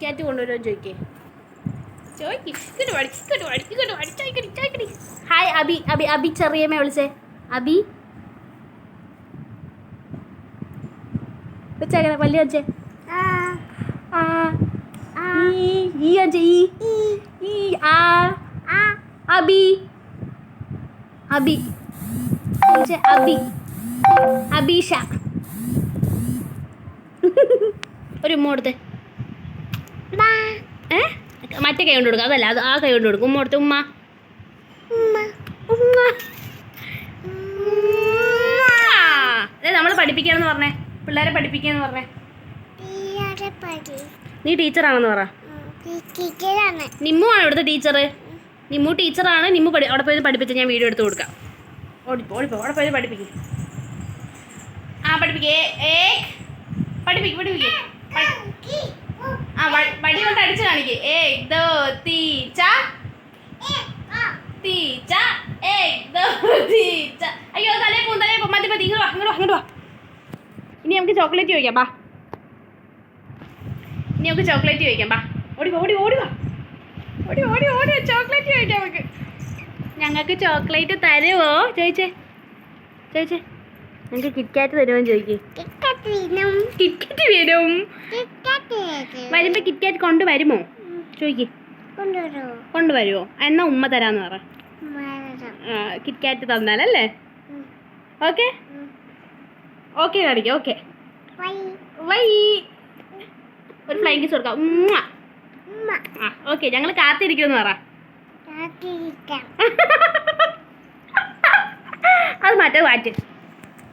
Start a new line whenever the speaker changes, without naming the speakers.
KitKat കൊണ്ടുവരുമോ ചോദിക്കേ hi Abi Abi Abi ചെറിയമ്മ വിളിച്ചേ അബി വെച്ചേക്കണേ പല്ലി വെച്ചേ ഈ അജി ഈ ആ അബി അബി അബി അബീഷ ഒരു ഉമ്മ കൊടുത്തേ മറ്റേ കൈ കൊണ്ട് കൊടുക്കുക അതല്ല അത് ആ കൈ കൊണ്ട് കൊടുക്കും ഉമ്മ കൊടുത്ത് ഉമ്മ ഉമ്മ അതെ നമ്മൾ പഠിപ്പിക്കാന്ന് പറഞ്ഞേ പിള്ളേരെ പഠിപ്പിക്കാന്ന് പറഞ്ഞേ നീ ടീച്ചറാണെന്ന് പറ നിമ്മു ആണ് ഇവിടുത്തെ ടീച്ചർ നിമ്മു ടീച്ചറാണ് നിമ്മു അവിടെ പോയി പഠിപ്പിച്ച ഞാൻ വീഡിയോ എടുത്ത് കൊടുക്കാം ഓടിപ്പോ അവിടെ പോയി പഠിപ്പിക്കും പഠിപ്പിക്കേ പഠിപ്പിക്കേ വടി കൊണ്ട് അടിച്ച് കാണിക്കേ അയ്യോ തലേ പോ മതി അങ്ങോട്ട് വാ ഇനി നമുക്ക് ചോക്ലേറ്റ് ചോദിക്കാം ബാ ഇനി നമുക്ക് ചോക്ലേറ്റ് ചോദിക്കാം ബാ ഓടി ചോക്ലേറ്റ് ചോദിക്കാം നമുക്ക് ഞങ്ങൾക്ക് ചോക്ലേറ്റ് തരുമോ ചോദിച്ചേ ഞങ്ങൾക്ക് കിറ്റ്കാറ്റ് തരുമോ ചോദിക്കേ കിറ്റ്കാറ്റ് വരും വരുമ്പോ കിറ്റ്കാറ്റ് കൊണ്ടുവരുമോ ചോദിക്കേ കൊണ്ടുവരുമോ എന്നാ ഉമ്മ തരാന്ന് പറ കിറ്റ്കാറ്റ് തന്നാലല്ലേ ഓക്കെ ഓക്കെ കാണിക്കാം ഓക്കെ വൈ ഒരു ഫ്ലൈങ് കിസ് കൊടുക്കാം ഓക്കെ ഞങ്ങൾ കാത്തിരിക്കുമെന്ന് പറ അത് മാറ്റി